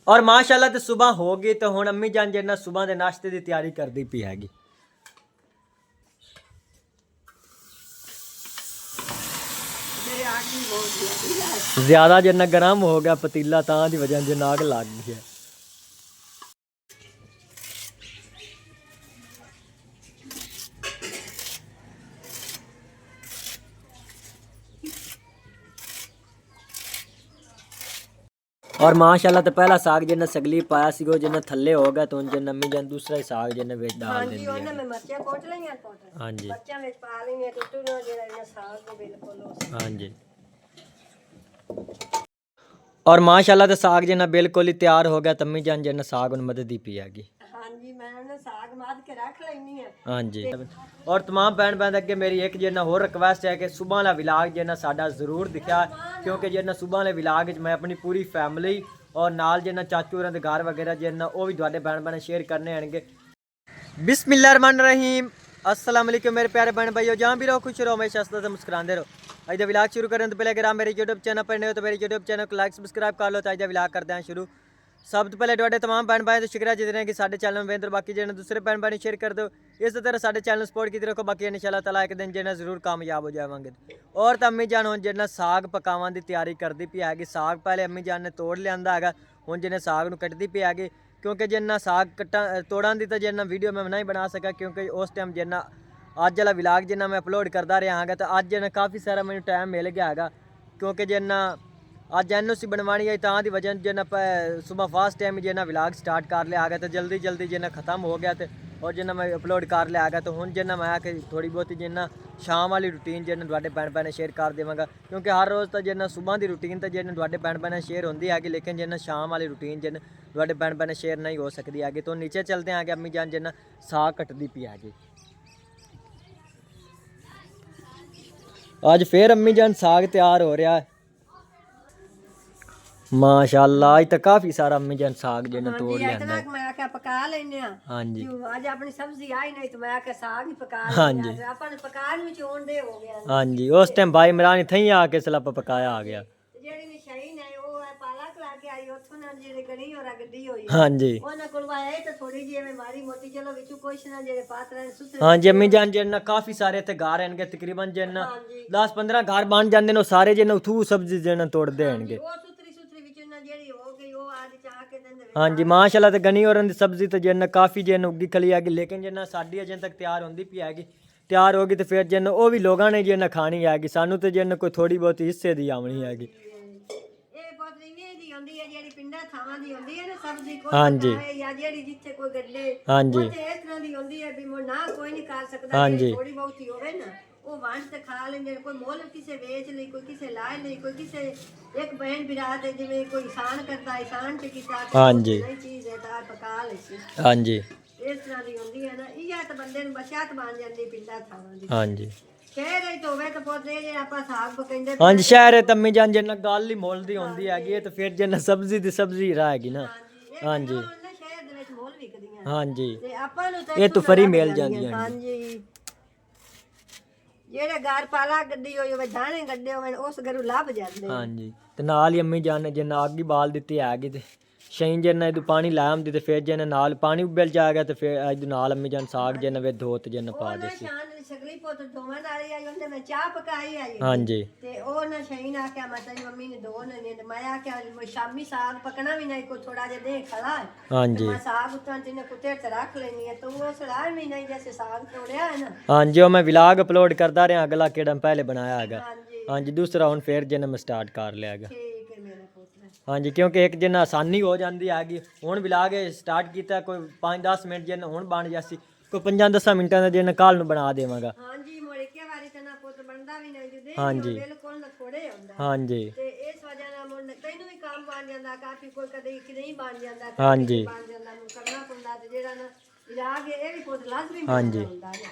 और माशाल्लाह तो सुबह हो गई तो हुण अम्मी जान जिन्ना सुबह के नाश्ते की तैयारी करती पी हैगी। ज्यादा जिन्ना गर्म हो गया पतीला तां दी वजह जिन्ना आग लग गई है। और माशाल्लाह तो पहला साग जिन्ना सगली पाया सी जिन्ना थल्ले हो गया तो जिन्ना अम्मी जान दूसरा ही साग जिन्ना विच डाल देंदी है। हां जी हां जी। और माशाल्लाह तो साग जिन्ना बिल्कुल ही तैयार हो गया तम्मी जान जिन्ना साग उन मदद दी पी हैगी। हां जी मैं ना साग माद के रख लेनी है। हां जी। और तमाम भैन भैन अगे मेरी एक जिन्ना होर रिक्वेस्ट है कि सुबह वाला विलाग जिन्ना साडा जरूर दिखा क्योंकि जिन्ना सुबह वाले विलाग मैं अपनी पूरी फैमिली और नाल जिन्ना चाचू होरां दे घर वगैरह जिन्ना वो भी तुहाडे भैन भैन शेयर करने आएंगे। बिस्मिल्लाहिर्रहमानिर्रहीम अस्सलाम वालेकुम मेरे प्यारे बहन भाइयों जहाँ भी रहो खुश रहो हमेशा हंसते से मुस्कुराते रहो। अज विलाग शुरू करें तो पहले अगर आप मेरे यूट्यूब चैनल पर नहीं हो तो मेरे यूट्यूब चैनल को लाइक सब्सक्राइब कर लो तो अज विलाग करते हैं शुरू। सब तो पहले तुहाडे तमाम भैन भाई तो शुक्रिया जितने कि साडे चैनल में वेंदर बाकी जिन्हें दूसरे भैन भाई शेयर कर दो इस तरह साडे चैनल सपोर्ट की रखो बाकी इंशाल्लाह ताला एक दिन जिन्हें जरूर कामयाब हो जाएंगे। और तो अम्मी जान हुण जिन्ना साग पकावन की तैयारी करती पई हैगी। साग पहले अम्मी जान ने तोड़ लिया है हुण जिन्हें साग नूं कट्टदी पई हैगी क्योंकि जिन्ना साग कट्टा तोड़न की तो जिन्ना वीडियो मैं नहीं बना सका क्योंकि उस टाइम जिन्ना अज वाला विलाग जिन्ना मैं अपलोड करता रहा है तो अज जिन्ना काफ़ी सारा मैंने टाइम मिल गया है क्योंकि जिन्ना अज NOC बनवानी है तां दी वजह जिन्ना सुबह फास्ट टाइम जिन्ना विलाग स्टार्ट कर लिया है तो जल्दी जल्दी जिन्ना खत्म हो गया तो और जिन्ना मैं अपलोड कर लिया है तो हुण जिन्ना मैं कि थोड़ी बहुत जिन्ना शाम वाली रूटीन जिन्ना तुहाडे भैन भैन शेयर कर देवांगा क्योंकि हर रोज़ तो जिन्ना सुबह की रूटीन तो जिन्ना तुहाडे भैन भैन शेयर होंदी है लेकिन जिन्ना शाम वाली रूटीन जिन्ना तुहाडे भैन भैन शेयर नहीं हो सकती है। तो नीचे चलते हैं कि अम्मी जान जिन्ना साग कटदी पई हैगी। अज फिर अम्मी जान साग तैयार हो रहा है माशाल्लाह अज तो काफी सारा अम्मी जान साग जिन्ना तोड़ लिया है। मैं क्या पका लेने हां जी आज अपनी सब्जी आई नहीं तो मैं क्या साग ही पका लेने हां जी अपन पकान में चोण दे हो गया हां जी उस टाइम भाई इमरान थई आके सलप पकाया आ गया जेड़ी मशीन है वो पालक ला के आई उथों ना जेड़े गणी और गड्डी होई हां जी ओना कोलवाए तो थोड़ी जी में मारी मोटी चलो विचू कुछ ना जेड़े पात्र सुथरे हां जी अम्मी जान जिन्ना काफी सारे थे घर हैं तकरीबन जिन्ना 10-15 घर बन जांदे ने सारे जिन्ना उथू सब्जी जिन्ना तोड़दे हैं। हाँ जी माशाल्लाह तो गनी और सब्जी तो जिन्ना काफ़ी जिन उगी खली हैगी लेकिन जिन्ना साड़ी अजें तक तैयार होंदी पई हैगी तैयार होगी तो फिर जिन वो भी लोगों ने जिन्ना खानी हैगी सानू तो जिन कोई थोड़ी बहुत हिस्से दी आवनी हैगी। हाँ जी हाँ जी हाँ जी वो वंश ते खा लेंगे कोई मोल किसे बेच ले कोई किसे लाए ले कोई किसे एक बहन बिरात है जिਵੇਂ कोई ईसान करता है ईसान पे किसा हाँ जी नई चीज है तार पका ले हाँ जी इस तरह दी होंदी है ना ये तो बंदे ਨੂੰ बचत बन ਜਾਂਦੀ ਪਿੰਡਾਂ ਥਾਵਾਂ ਦੀ हाँ जी शहर ही तो वे तो पोते जे ਆਪਾਂ ਸਾਗ ਪਕਾਉਂਦੇ हाँ जी शहर है तम्मी जान जिन्ना गल ही मोल दी होंदी हैगी है तो फिर जिन्ना सब्जी दी सब्जी रहेगी ना हाँ जी शहर ਦੇ ਵਿੱਚ मोल ਵਿਕਦੀਆਂ हाँ जी ਤੇ ਆਪਾਂ ਨੂੰ ਤਾਂ ਇਹ तो ਫਰੀ ਮਿਲ ਜਾਂਦੀਆਂ हाँ जी ਜਿਹੜੇ ਘਰ ਪਾਲਾ ਗੱਡੀ ਹੋਈ ਹੋਵੇ ਦਾਣੇ ਗੱਡੇ ਹੋਵੇ ਉਸ ਘਰੋਂ ਲੱਭ ਜਾਂਦੇ ਹਾਂਜੀ ਤੇ ਨਾਲ ਹੀ ਅੰਮੀ ਜਾਨ ਨੇ ਜਿੰਨਾ ਅੱਗ ਹੀ ਬਾਲ ਦਿੱਤੀ ਹੈਗੀ ਤੇ ਸ਼ੈਨ ਜਿੰਨਾ ਇਹਨੂੰ ਪਾਣੀ ਲਾਇਆ ਹੁੰਦੀ ਤੇ ਫਿਰ ਜਿੰਨਾ ਨਾਲ ਪਾਣੀ ਉਬਲ ਜਾਏਗਾ ਤੇ ਫਿਰ ਇਹਦੇ ਨਾਲ ਅੰਮੀ ਜਾਨ ਸਾਗ ਜਿੰਨਾ ਵੇ ਧੋਤ ਜਿੰਨਾ ਪਾ ਦੇ ਸੀ ਸਗਲੀ ਪੁੱਤ ਦੋਵਾਂ ਨਾਲ ਆਈ ਉਹਨੇ ਮੈਂ ਚਾਹ ਪਕਾਈ ਆਈ ਹਾਂਜੀ ਤੇ ਉਹ ਨਾ ਸ਼ੈਨ ਆ ਕੇ ਮੈਂ ਤੇਰੀ ਮੰਮੀ ਨੇ ਦੋ ਨੇ ਮੈਂ ਆ ਕੇ ਸ਼ਾਮੀ ਸਾਗ ਪਕਣਾ ਵੀ ਨਹੀਂ ਕੋ ਥੋੜਾ ਜਿਹਾ ਦੇ ਖੜਾ ਹਾਂਜੀ ਮੈਂ ਸਾਗ ਉਤਾਂ ਤੇ ਕੁੱਤੇ ਤੇ ਰੱਖ ਲੈਣੀ ਹੈ ਤੂੰ ਉਹ ਸਲਾਹ ਵੀ ਨਹੀਂ ਜੈਸੇ ਸਾਗ ਤੋੜਿਆ ਹੈ ਨਾ ਹਾਂਜੀ ਉਹ ਮੈਂ ਵਲੌਗ ਅਪਲੋਡ करता रहा अगला केड़ा पहले बनाया है हाँ जी दूसरा हुण फिर जिन्ना मैं स्टार्ट कर लिया है हाँ जी क्योंकि एक जिन्ना आसानी हो जाती हैगी हुण विलाग स्टार्ट किया कोई 5-10 मिनट जिन्ना हुण बन जासी कोई 5-10 मिनटां दा जिन्ना कल नूं बना देवांगा हाँ जी हाँ जी हाँ जी हाँ जी हाँ जी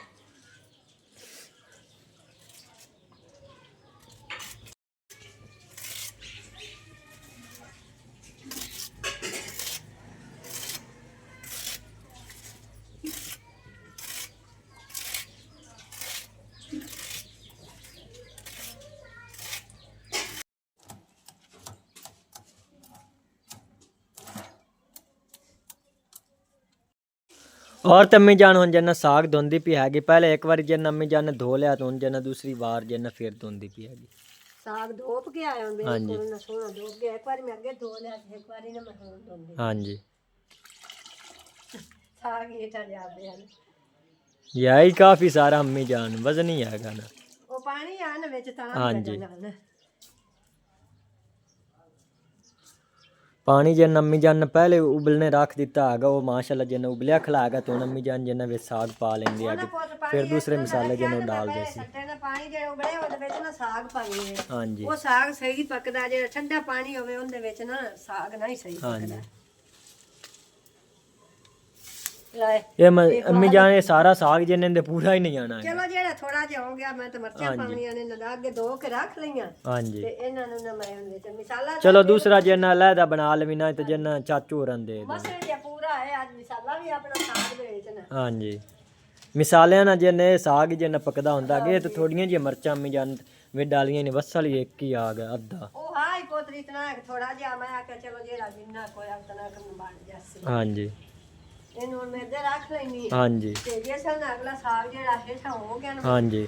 और तो अम्मी जान हुन जना साग धोंदी पी हैगी पहले एक बार जना अम्मी जान ने धो लिया तो हुन जना दूसरी बार जना फिर धोंदी पी हैगी साग धोप के आया हूं हाँ जी। बिल्कुल ना सोना धोप गया एक बार मैं आगे धो लिया एक बार ना मैं हुन धोंदी हाँ जी साग ये था जाते हैं यही काफी सारा अम्मी जान वजन ही हैगा ना वो पानी आन विच ता हाँ जी। पानी जन अम्मी जान ने पहले उबलने रख दिता हैगा वो माशाल्लाह जन उबलिया खलाएगा तो अम्मी जान जन वे साग पा लेंदी हैगी फिर दूसरे मसाले जन डाल दे सी सट्टे ना पानी जे उबले ਉਹਦੇ ਵਿੱਚ ਨਾ ਸਾਗ ਪਾਈਏ हाँ जी ਉਹ ਸਾਗ ਸਹੀ ਪੱਕਦਾ ਜੇ ਠੰਡਾ ਪਾਣੀ ਹੋਵੇ ਉਹਦੇ ਵਿੱਚ ਨਾ ਸਾਗ ਨਹੀਂ ਸਹੀ हाँ जी ਪੱਕਦਾ ਲੈ ये अम्मी जान ये सारा साग जन दे पूरा ही नहीं आना है ਚਲੋ ਜਿਹੜਾ ਥੋੜਾ ਜਿਹਾ ਹੋ ਗਿਆ ਮੈਂ ਤਾਂ ਮਿਰਚਾਂ ਪਾਉਣੀਆਂ ਨੇ ਨਦਾ ਕੇ ਧੋ ਕੇ ਰੱਖ ਲਈਆਂ हाँ जी ਤੇ ਇਹਨਾਂ ਨੂੰ ਨਾ ਮੈਂ ਉਹਦੇ ਚ ਮਸਾਲਾ चलो दूसरा जन अलहदा बना लेवी ना तो जन चाचू होरन दे दो ਮਸਲੇ ਜਿਹਾ ਪੂਰਾ ਹੈ ਅੱਜ ਮਸਾਲਾ ਵੀ ਆਪਣਾ ਸਾਗ ਦੇ ਵਿੱਚ ਨਾ हाँ जी मिसालियां ना जन साग जन पकदा हुंदा गे तो थोड़ियां जी मिर्चां अम्मी जान वे डालियां ने बस वाली एक ही आ गया अद्धा ਉਹ ਹਾਈ ਪੋਤਰੀ ਇਤਨਾ ਥੋੜਾ ਜਿਹਾ ਮੈਂ ਆਖਿਆ ਚਲੋ ਜਿਹੜਾ ਜਿੰਨਾ ਕੋਈ ਆਪਣਾ ਕੰਮ ਬਣ ਜਾਸੀ हाँ जी ਇਹਨੂੰ ਹੁਣ ਮੈਂ ਇੱਧਰ ਰੱਖ ਲੈਣੀ हाँ जी ਤੇ ਜੇ ਸਨ ਅਗਲਾ ਸਾਗ ਜਿਹੜਾ ਹੇਠਾਂ ਹੋ ਗਿਆ ਨਾ हाँ जी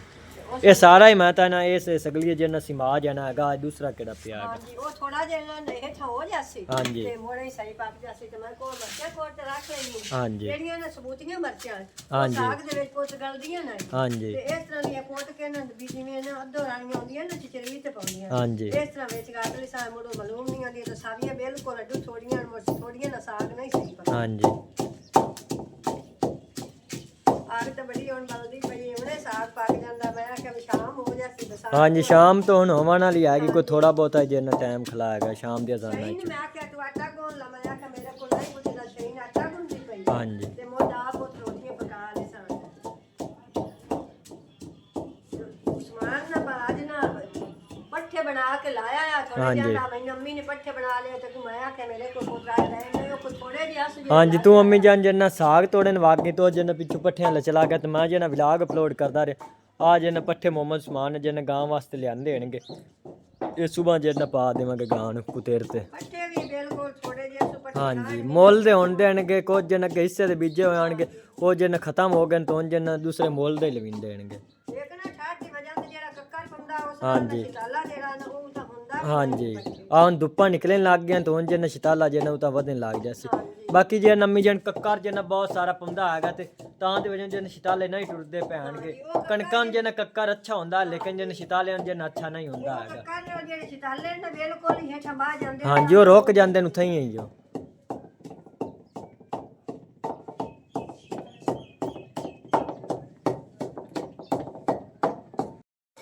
ये सारा ही मैं ता ना इस सगली जन सिमा जाना हैगा दूसरा केड़ा पिया हैगा ਹਾਂਜੀ ਉਹ ਥੋੜਾ ਜਿਹਾ ਇਹਨਾਂ ਨੇ ਹੇਠਾਂ ਹੋ ਜਾਸੀ ਹਾਂਜੀ। ਤੇ ਮੋੜਾ ਹੀ ਸਹੀ ਪੱਕ ਜਾਸੀ ਤੇ ਮੈਂ ਕੋਲ ਮਿਰਚਾਂ ਕੋਟ ਤੇ ਰੱਖ ਲੈਣੀ हाँ जी ਜਿਹੜੀਆਂ ਨੇ ਸਬੂਤੀਆਂ ਮਿਰਚਾਂ ਹਾਂਜੀ। ਸਾਗ ਦੇ ਵਿੱਚ ਕੁਝ ਗਲਦੀਆਂ ਨਾ हाँ जी ਤੇ ਇਸ ਤਰ੍ਹਾਂ ਦੀਆਂ ਕੋਟ ਕੇ ਨਾ ਵੀ ਜਿਵੇਂ ਨਾ ਅੱਧੋ ਰਾਣੀਆਂ ਹੁੰਦੀਆਂ ਨਾ ਚਚਰੀ ਤੇ ਪਾਉਂਦੀਆਂ हाँ जी ਇਸ ਤਰ੍ਹਾਂ ਵਿੱਚ ਗਾਟ ਲਈ ਸਾਗ ਮੋੜੋ ਮਲੂਮ ਨਹੀਂ ਆਉਂਦੀ ਤੇ ਸਾਰੀਆਂ ਬਿਲਕੁਲ ਅੱਡੂ ਥੋੜੀਆਂ ਥੋੜੀਆਂ ਨਾ ਸਾਗ ਨਹੀਂ ਸਹੀ ਪੱਕਦਾ हाँ जी ਆਗ ਤਾਂ ਬੜੀ ਹੁਣ ਬਲਦੀ ਪਈ ਉਹਨੇ ਸਾਗ ਪੱਕ ਜਾਂਦਾ ਮੈਂ ਆਖਿਆ ਵੀ ਸ਼ਾਮ ਹੋ ਜਾਸੀ ਤੇ ਸਾਗ हाँ जी शाम तो हुन होवन वाली हैगी कोई थोड़ा बहुत जन टाइम खलाएगा शाम दी अजाना ਸ਼ਹੀਨ ਮੈਂ ਆਖਿਆ ਤੂੰ ਆਟਾ ਗੁੰਨ ਲਾ ਮੈਂ ਆਖਿਆ ਮੇਰੇ ਕੋਲ ਨਹੀਂ ਪੁੱਛਦਾ ਸ਼ਹੀਨ ਆਟਾ ਗੁੰਨਦੀ ਪਈ हाँ जी ਤੇ ਮੋਦਾ ਆਪ ਉਹ ਰੋਟੀਆਂ ਪਕਾ ਲੈ ਸਾਂ ਉਸਮਾਨ ਨਾ ਬਾਜ ਨਾ ਪੱਠੇ ਬਣਾ ਕੇ ਲਾਇਆ ਆ ਥੋੜਾ ਹਾਂਜੀ। ਜਿਹਾ ਮੈਨੂੰ ਅੰਮੀ ਨੇ ਪੱਠੇ ਬਣਾ ਲਏ ਤੇ ਤੂੰ ਮੈਂ ਆਖਿਆ ਮੇਰੇ ਕੋਲ ਪੁੱਤਰਾ ਰਹਿ ਉਹ ਥੋੜੇ ਜਿਹਾ ਸੁਝੇ हाँ जी तू अम्मी जान जन साग तोड़न वागी तो जन पिछू पट्ठियां चला गया तो मैं जन व्लॉग अपलोड करदा रहा आ जन पट्ठे मोहम्मद समान जन गांव वास्ते लियांदे हनगे ये सुबह जन पा देवांगे गां नूं कुतेर ते ਪੱਠੇ ਵੀ ਬਿਲਕੁਲ ਥੋੜੇ ਜਿਹੇ ਸੁ ਪੱਠੇ हाँ जी मोल दे होण देणगे कुछ जन अगे हिस्से दे बीजे होए आणगे वो जन खत्म हो गए तो हुण जन दूसरे मोल दे लविंदे हनगे ਇੱਕ ਨਾ ਠਾਠ ਦੀ ਵਜ੍ਹਾ ਤੇ ਜਿਹੜਾ ਕੱਕਰ ਪੰਦਾ ਉਸ हाँ ਨਾਲ जी ਸ਼ਿਕਾਲਾ ਜਿਹੜਾ ਨਾ ਉਹ ਤਾਂ ਹੁੰਦਾ हाँ जी आ हुण धुप्पा निकलन लग गया तो हुण जन शिताला जन उता वधन लग जासी बाकी जे नमी जन कक्कर जन बहुत सारा पंदा हैगा ते तां दे वजह जन शिताले नहीं टुरदे पैणगे कणकां जन कक्कर अच्छा हुंदा लेकिन जन शिताले जन अच्छा नहीं हुंदा हैगा ਕੱਕਰ ਜਿਹੜੇ ਸ਼ਿਕਾਲੇ ਨੇ ਬਿਲਕੁਲ ਹੀ ਹੇਠਾਂ ਬਾਹ ਜਾਂਦੇ हाँ जी वो रुक जांदे ने उत्थे ही जो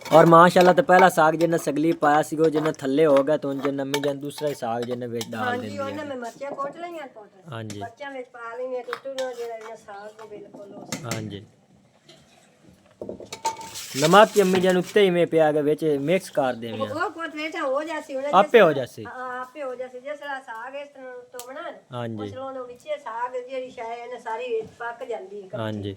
और माशाल्लाह तो पहला साग जन सगली पाया सी वो जन थल्ले हो गया तो जन अम्मी जन दूसरा ही साग जन वेच डाल ਹਾਂਜੀ देंदी ਉਹਨਾਂ है ਮੈਂ ਮਿਰਚਾਂ ਕੋਟ ਲਈਆਂ ਕੋਟ हाँ जी ਬੱਚਿਆਂ ਵਿੱਚ ਪਾ ਲਈਆਂ ਟੁੱਟੂ ਨਾ ਜਿਹੜਾ ਇਹਨਾਂ ਸਾਗ ਨੂੰ ਬਿਲਕੁਲ ਉਸ हाँ जी नमक की अम्मी जन उत्ते ही में पिया गया बेच मिक्स कर देवे ਉਹ ਕੋਟ ਹੇਠਾਂ ਹੋ ਜਾਸੀ ਉਹਨੇ आपे हो जासी ਹਾਂ ਆਪੇ ਹੋ ਜਾਸੀ ਜਿਸ ਤਰ੍ਹਾਂ ਸਾਗ ਇਸ ਤਰ੍ਹਾਂ ਤੋੜਨਾ हाँ जी ਉਸ ਨੂੰ ਵਿੱਚੇ ਸਾਗ ਜਿਹੜੀ ਸ਼ੈ ਇਹਨੇ ਸਾਰੀ ਵਿੱਚ ਪੱਕ ਜਾਂਦੀ ਹੈ हाँ जी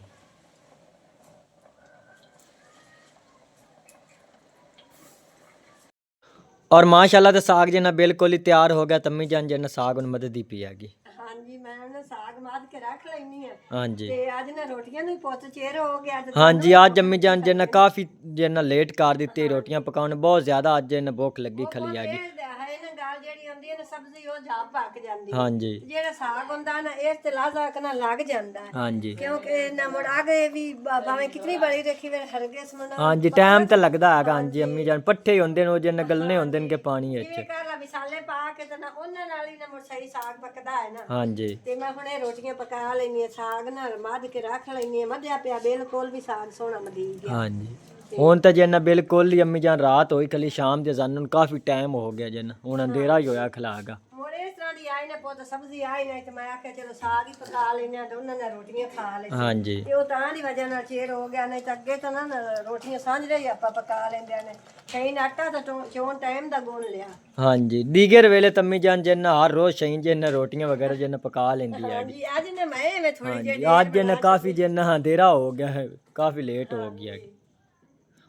और माशाल्लाह तो साग जना बिल्कुल ही तैयार हो गया तम्मी जान जन साग उन मदद ही पियागी ਹਾਂਜੀ ਮੈਂ ਨਾ ਸਾਗ ਮਾਦ ਕੇ ਰੱਖ ਲੈਣੀ ਆ हाँ जी ਤੇ ਅੱਜ ਨਾ ਰੋਟੀਆਂ ਨੂੰ ਪੁੱਤ ਚਿਹਰ ਹੋ ਗਿਆ ਤੇ हाँ जी आज अम्मी जान जन काफी जन लेट कर दी रोटियां पकाने बहुत ज्यादा आज जन भुख लगी खली आगी ਇਹ ਹੈ ਨਾ ਗੱਲ ਜਿਹੜੀ ਹੁੰਦੀ ਹੈ ਨਾ ਸਬਜ਼ੀ ਉਹ ਜਾ ਪੱਕ ਜਾਂਦੀ ਹੈ हाँ जी ਜਿਹੜਾ ਸਾਗ ਹੁੰਦਾ ਨਾ ਇਸ ਤੇ ਲਾਜ਼ਾ ਕਨਾ ਲੱਗ ਜਾਂਦਾ ਹੈ हाँ जी ਕਿਉਂਕਿ ਨਾ ਮੁੜ ਆਗੇ ਵੀ ਭਾਵੇਂ ਕਿਤਨੀ ਬੜੀ ਰੱਖੀ ਵੇ ਹਰਗੇ ਸਮਣਾ हाँ जी टाइम तो लगता है हाँ जी अम्मी जान पट्ठे ही होंदे ने वो जन गलने होंदे ने के पानी ਜਿਵੇਂ विच ਕਰ ਲਾ ਮਸਾਲੇ ਪਾ ਕੇ ਤੇ ਨਾ ਉਹਨਾਂ ਨਾਲ ਹੀ ਨਾ ਮੁੜ ਸਹੀ ਸਾਗ ਪੱਕਦਾ ਹੈ ਨਾ हाँ जी ਤੇ ਮੈਂ ਹੁਣ ਇਹ ਰੋਟੀਆਂ ਪਕਾ ਲੈਣੀ ਆ ਸਾਗ ਨਾਲ ਮੱਧ ਕੇ ਰੱਖ ਲੈਣੀ ਆ ਮੱਧਿਆ ਪਿਆ ਬਿਲਕੁਲ ਵੀ ਸਾਗ ਸੋਹਣਾ ਮਦੀ ਗਿਆ हाँ जी ਹੁਣ ਤਾਂ ਜਨ ਬਿਲਕੁਲ ਹੀ ਅੰਮੀ ਜਾਨ ਰਾਤ ਹੋਈ ਖਲੀ ਸ਼ਾਮ ਦੇ ਜਾਨਨ ਕਾਫੀ ਟਾਈਮ ਹੋ ਗਿਆ ਜਨ ਹੁਣ ਅੰਧੇਰਾ ਹੀ ਹੋਇਆ ਖਲਾਗਾ ਮੋੜੇ ਇਸ ਤਰ੍ਹਾਂ ਦੀ ਆਈ ਨਾ ਪੁੱਤ ਸਬਜ਼ੀ ਆਈ ਨਾ ਤੇ ਮੈਂ ਆਖਿਆ ਚਲੋ ਸਾਗ ਹੀ ਪਕਾ ਲੈਣੇ ਆ ਤੇ ਉਹਨਾਂ ਨਾਲ ਰੋਟੀਆਂ ਖਾ ਲੈ हाँ जी ਤੇ ਉਹ ਤਾਂ ਦੀ ਵਜ੍ਹਾ ਨਾਲ ਚੇਰ ਹੋ ਗਿਆ ਨਹੀਂ ਤਾਂ ਅੱਗੇ ਤਾਂ ਨਾ ਰੋਟੀਆਂ ਸਾਂਝਦੇ ਹੀ ਆਪਾਂ ਪਕਾ ਲੈਂਦੇ ਨੇ ਕਈ ਨਾ ਆਟਾ ਤਾਂ ਚੋਣ ਟਾਈਮ ਦਾ ਗੁੰਨ ਲਿਆ हाँ जी दीगर वेले तम्मी जान जन हर रोज शहीन जन रोटियां वगैरह जन पका लेंदी है ਹਾਂਜੀ ਅੱਜ ਨੇ ਮੈਂ ਐਵੇਂ ਥੋੜੀ हाँ ਜਿਹੀ जी आज जन काफी जन अंधेरा हो गया है काफी लेट हो गया है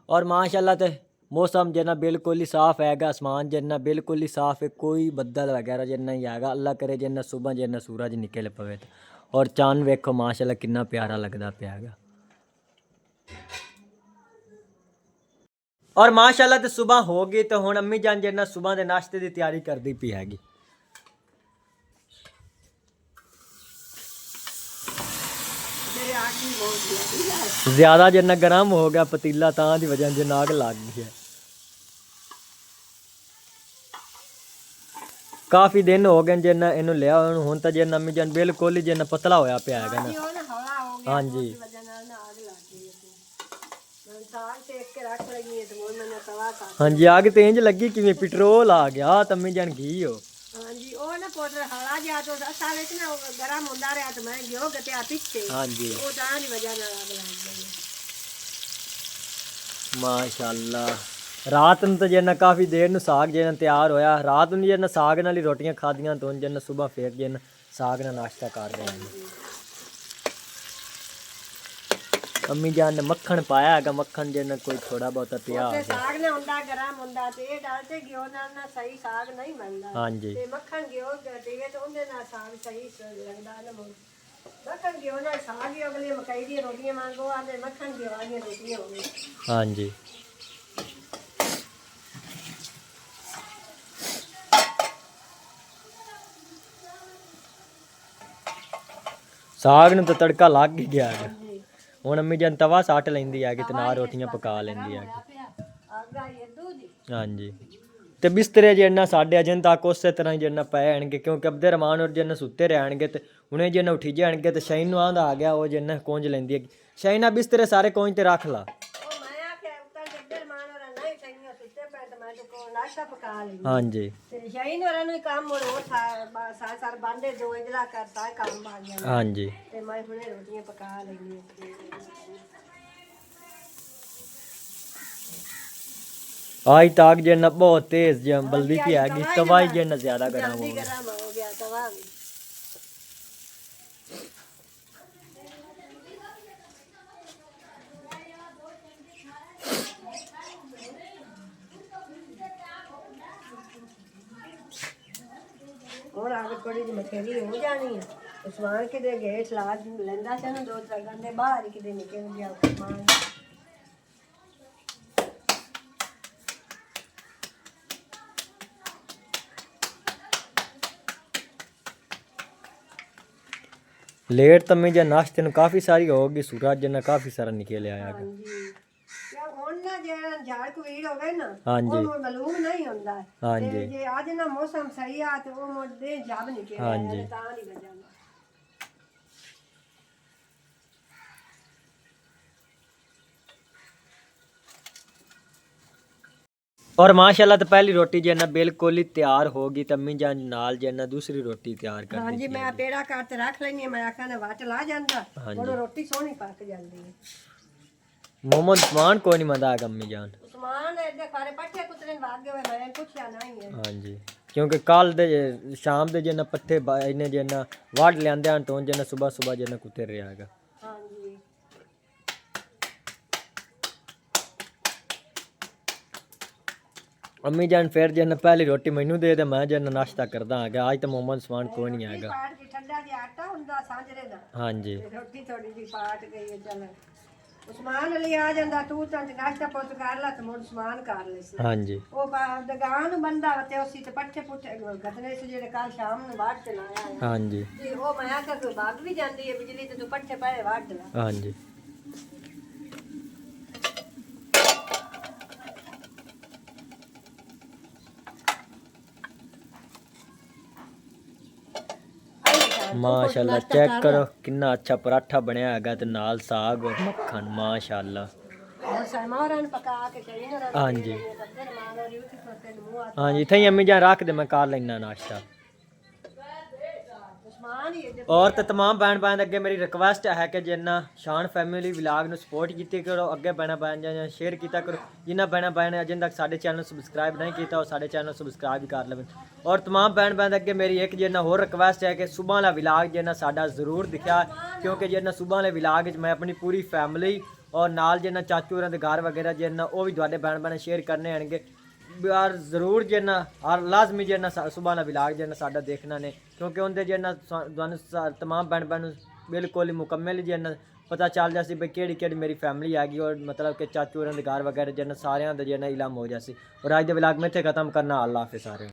और माशाल्लाह ते मौसम जिन्ना बिल्कुल ही साफ हैगा, आसमान जिन्ना बिल्कुल ही साफ है, कोई बदल वगैरह जिन्ना ही हैगा। अल्लाह करे जिन्ना सुबह जिन्ना सूरज निकल पवे और चांद वेखो माशाल्लाह कितना प्यारा लगता पिया हैगा। और माशाल्लाह तो सुबह हो गई तो हुण अम्मी जान जिन्ना सुबह के नाश्ते की तैयारी करती पई हैगी। ज्यादा जिन्ना गर्म हो गया पतीला तां दी वजह जिन्ना अग लग गई है। काफी दिन हो गए जिन्ना इनू लिया हुण तो जिन्ना अम्मी जान बिल्कुल ही जिन्ना पतला होया पिया हैगा ना। हाँ जी हाँ जी आग तेज लगी कि पेट्रोल आ गया तम्मी जान घी हो। हाँ जी ओ ना पोटर हला जा तो असा विच ना गरम हुंदा रहा तो मैं गियो गते पिछे। हाँ जी ओ तां दी वजह नाल आग लग गई माशाल्लाह। रात ਨੂੰ तो जिन्ना काफ़ी देर ਨੂੰ साग जिन्ना तैयार होया। रात ਨੂੰ जिन्ना साग नाल ही रोटियां खादियां तो जिन्ना सुबह फिर जिन्ना साग नाल नाश्ता कर रहे हैं। अम्मी जान ने मक्खन पाया है, मक्खन जिन्ना कोई थोड़ा बहुत पिया ते साग ने हुंदा गरम हुंदा ते डालते गियो नाल ना सही साग नहीं बनदा। हाँ जी ते मक्खन गियो ते तो उंदे नाल साग सही लगदा ना। मक्खन गियो नाल साग ही अगले मकई दी रोटियां मांगो आंदे मक्खन गियो वाली रोटियां होवे। हाँ जी साग ਨੂੰ तो तड़का लग ही गया है। ਹੁਣ अम्मी जान तवा सट लेंदी है ते नाल रोटियां पका लेंदी है। आगा ये दूध हाँ जी ते बिस्तरे जिन्ना साढ़े अजन तक उस तरह ही जिन्ना पे आएंगे क्योंकि अब्दे रमान और जिन्ना सुते रहणगे ते उन्हें जिन्ना उठी जाएंगे तो शाइन आंदा आ गया वो जिन्ना कोंज लेंदी है। शाइना बिस्तरे सारे कोंज ते रख ला। हाँ जी हाँ जी आज तक जिन्ना बहुत तेज बल्दी की आएगी तवा ही जिन्ना ज्यादा गर्म हो गया। और आगे थोड़ी जी मठेरी हो जानी है। उस्मान किते गेट ला लेंदा से ना 2-3 घंटे बाहर ही किते निकल गया उस्मान। लेट तम्मी जा नाश्ते ਨੂੰ काफी सारी होगी सूरज जिन्ना काफी सारा निकल आया है। क्या ਹੁਣ ਨਾ ਜੇ ਝਾੜ ਕਵੀੜ ਹੋਵੇ ਨਾ हाँ जी ਉਹ ਮਲੂਮ ਨਹੀਂ ਹੁੰਦਾ। हाँ ਤੇ जी ਜੇ ਅੱਜ ਨਾ ਮੌਸਮ ਸਹੀ ਆ ਤੇ ਉਹ ਮੁੱਦੇ ਜਬ ਨਿਕਲ हाँ ਆਇਆ जी ਤਾਂ ਨਹੀਂ ਵਜਾ। और माशाल्लाह तो पहली रोटी जिन्ना बिल्कुल ही तैयार होगी तम्मी जान नाल जिन्ना दूसरी रोटी तैयार कर हाँ जी मैं पेड़ा काट के रख लेनी है। मैं आखा ना वट ला जांदा हाँ और जी रोटी सोहनी पक जाती है। मोहम्मद उस्मान को नहीं मंदा है अम्मी जान। उस्मान एडे सारे पट्टे कुतरे भागे हुए मैंने पूछा नहीं है। हाँ जी क्योंकि कल दे शाम दे जिन्ना पत्ते इन्हें जिन्ना वाड़ लियांदे हैं तो जिन्ना सुबह सुबह जिन्ना कुत्ते रहा है। हाँ जी अम्मी जान फिर जिन्ना पहली रोटी मैनू दे दे मैं जिन्ना नाश्ता करदा आ गया। आज तो मोहम्मद उस्मान कोई नहीं आएगा। पाट के ठंडा जी आटा हुंदा सांजरे दा हाँ जी रोटी थोड़ी जी पाट गई है। चल उस्मान अली आ जांदा तू तो नाश्ता पुत कर ला तो मुड़ उस्मान कर ले सी। हाँ जी ओ दगान बंदा ते उसी ते पट्टे पुट्टे गतने से जेड़े कल शाम ਨੂੰ ਬਾੜ ਤੇ ਲਾਇਆ ਹੈ। हाँ जी ਤੇ ਉਹ ਮੈਂ ਆਖਿਆ ਕਿ ਭਾਗ ਵੀ ਜਾਂਦੀ ਹੈ ਬਿਜਲੀ ਤੇ ਤੂੰ ਪੱਠੇ ਪਾਏ ਵੱਢ ਲਾ। हाँ जी माशाल्लाह चेक करो कितना अच्छा पराठा बनया हैगा ते नाल साग और मक्खन माशाल्लाह। और सरमारन पका के कहीं ना हाँ जी बंदर मारो रियो की सोते मुंह आ। हाँ जी इत्थे ही अम्मी जान रख दे मैं कर लेना नाश्ता। उस्मान ही है और तो तमाम भैन भैन अगे मेरी रिक्वेस्ट है कि जिन्ना शान फैमिली व्लॉग ਨੂੰ सपोर्ट ਕੀਤੀ करो अगे भैन भैन ਜਾਂ शेयर ਕੀਤਾ करो। जिन्ना भैन भैन अजे तक साडे चैनल सबसक्राइब नहीं किया साडे चैनल सबसक्राइब कर लेवे। और तमाम भैन भैन अगे मेरी एक जिन्ना होर रिक्वेस्ट है कि सुबह वाला व्लॉग जिन्ना साडा जरूर दिखा क्योंकि जिन्ना सुबह वाले व्लॉग मैं अपनी पूरी फैमिली और नाल जिन्ना चाचू होरां दे घर वगैरह जिन्ना वो भी तुहाडे भैन भैन शेयर करने आएंगे यार जरूर जिन्ना और लाजमी जिन्ना सुबह ना विलाग जिन्ना साडा देखना ने क्योंकि उनके जिन्ना तमाम भैन भैन बिल्कुल ही मुकम्मल जिन्ना पता चल जासी भाई केड़ी मेरी फैमिली आ गई और मतलब कि चाचू होरां दे घर वगैरह जिन्ना सारेयां दा जिन्ना इलम हो जासी। और अज दे विलाग में इत्थे खत्म करना। अल्लाह हाफिज़ सारे।